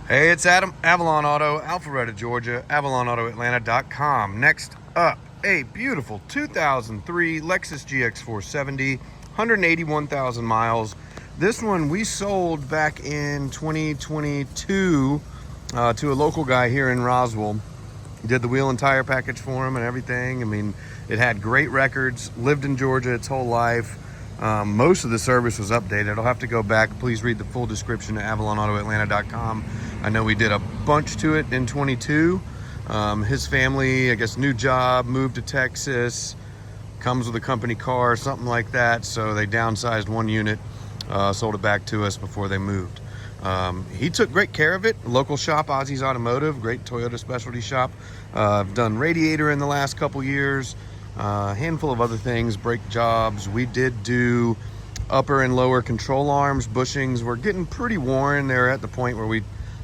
Hey, it's Adam, Avalon Auto, Alpharetta, Georgia, AvalonAutoAtlanta.com. Next up, a beautiful 2003 Lexus GX470, 181,000 miles. This one we sold back in 2022 to a local guy here in Roswell. He did the wheel and tire package for him and everything. I mean, it had great records, lived in Georgia its whole life. Most of the service was updated. I'll have to go back. Please read the full description at AvalonAutoAtlanta.com. I know we did a bunch to it in 22. His family, I guess, new job, moved to Texas, comes with a company car, something like that. So they downsized one unit, sold it back to us before they moved. He took great care of it. Local shop, Ozzy's Automotive, great Toyota specialty shop. I've done radiator in the last couple years. A handful of other things, brake jobs. We did do upper and lower control arms, bushings. We're getting pretty worn. They're at the point where we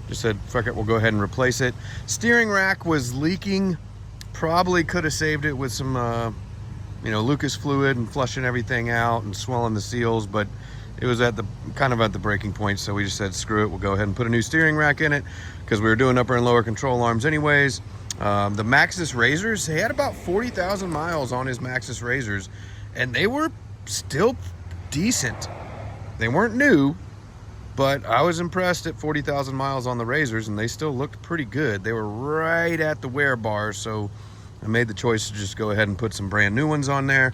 just said, fuck it, we'll go ahead and replace it. Steering rack was leaking. Probably could have saved it with some, Lucas fluid and flushing everything out and swelling the seals, but it was at the kind of at the breaking point. So we just said, screw it, we'll go ahead and put a new steering rack in it because we were doing upper and lower control arms anyways. The Maxxis Razors, he had about 40,000 miles on his Maxxis Razors, and they were still decent. They weren't new, but I was impressed at 40,000 miles on the Razors, and they still looked pretty good. They were right at the wear bar, so I made the choice to just go ahead and put some brand new ones on there.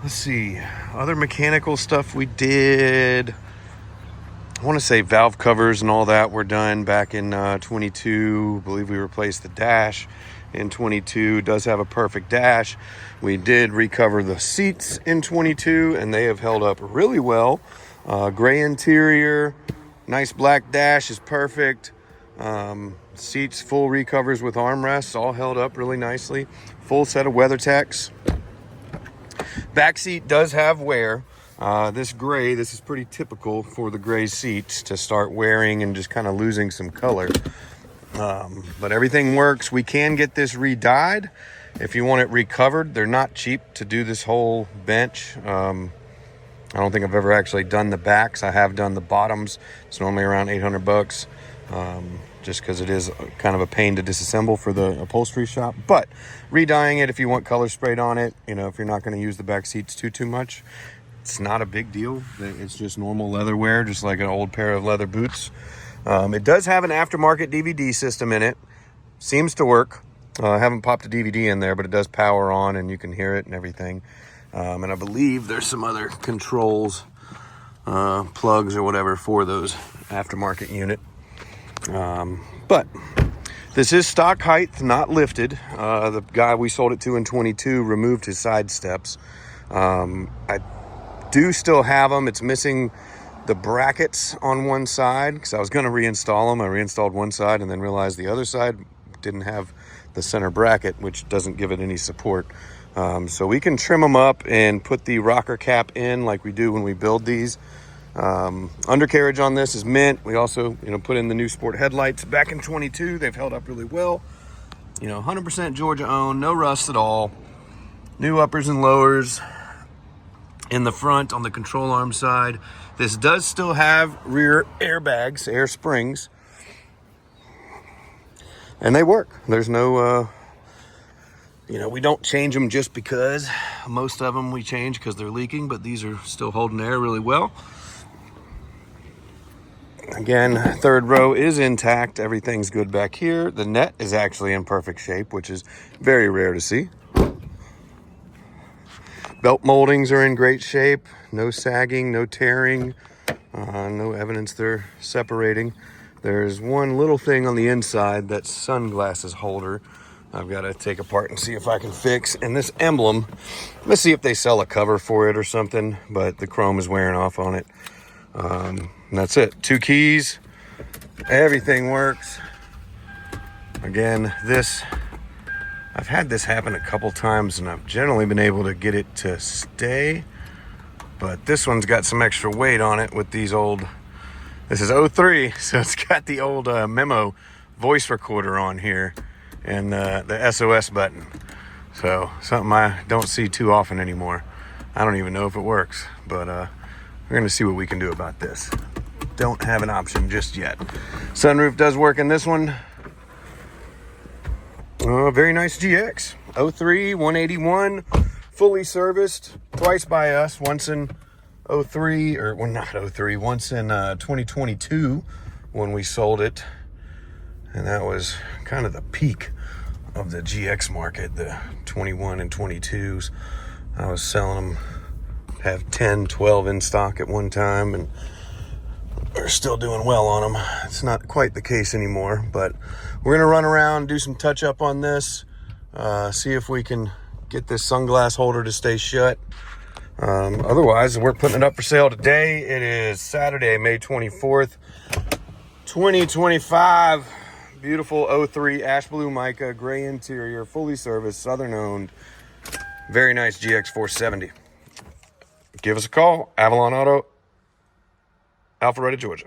Let's see, other mechanical stuff we did. I want to say valve covers and all that were done back in 22. I believe we replaced the dash in 22. Does have a perfect dash. We did recover the seats in 22, and they have held up really well. Gray interior, nice black dash is perfect. Seats full recovers with armrests, all held up really nicely. Full set of WeatherTechs. Back seat does have wear. This gray, this is pretty typical for the gray seats to start wearing and just kind of losing some color. But everything works. We can get this re-dyed if you want it recovered. They're not cheap to do this whole bench. I don't think I've ever actually done the backs. I have done the bottoms. It's normally around $800, just because it is kind of a pain to disassemble for the upholstery shop. But re-dyeing it if you want color sprayed on it, if you're not going to use the back seats too much, it's not a big deal. It's just normal leather wear, just like an old pair of leather boots. It does have an aftermarket DVD system in it. Seems to work. I haven't popped a DVD in there, but it does power on and you can hear it and everything. And I believe there's some other controls, plugs or whatever for those aftermarket unit. But this is stock height, not lifted. The guy we sold it to in 22 removed his side steps. I do still have them. It's missing the brackets on one side because I was going to reinstall them. I reinstalled one side and then realized the other side didn't have the center bracket, which doesn't give it any support. So we can trim them up and put the rocker cap in like we do when we build these. Undercarriage on this is mint. We also, put in the new sport headlights back in 22. They've held up really well. 100% Georgia owned, no rust at all. New uppers and lowers in the front on the control arm side. This does still have rear airbags, air springs, and they work. There's no, we don't change them just because. Most of them we change because they're leaking, but these are still holding air really well. Again, third row is intact. Everything's good back here. The net is actually in perfect shape, which is very rare to see. Belt moldings are in great shape. No sagging, no tearing, no evidence they're separating. There's one little thing on the inside, that sunglasses holder. I've got to take apart and see if I can fix. And this emblem, let's see if they sell a cover for it or something, but the chrome is wearing off on it. And that's it. 2 keys. Everything works. Again, I've had this happen a couple times and I've generally been able to get it to stay, but this one's got some extra weight on it with these old, this is 03, so it's got the old memo voice recorder on here and the SOS button. So something I don't see too often anymore. I don't even know if it works, but we're gonna see what we can do about this. don't have an option just yet. Sunroof does work in this one. Very nice GX. 03, 181, fully serviced, twice by us. Once in 03, or well, not 03, once in 2022 when we sold it. And that was kind of the peak of the GX market, the 21 and 22s. I was selling them, have 10, 12 in stock at one time, and we're still doing well on them. It's not quite the case anymore, but we're gonna run around, do some touch up on this, see if we can get this sunglass holder to stay shut. Otherwise, we're putting it up for sale today. It is Saturday, May 24th, 2025. Beautiful 03 ash blue mica, gray interior, fully serviced, Southern owned. Very nice GX470. Give us a call, Avalon Auto, Alpharetta, Georgia.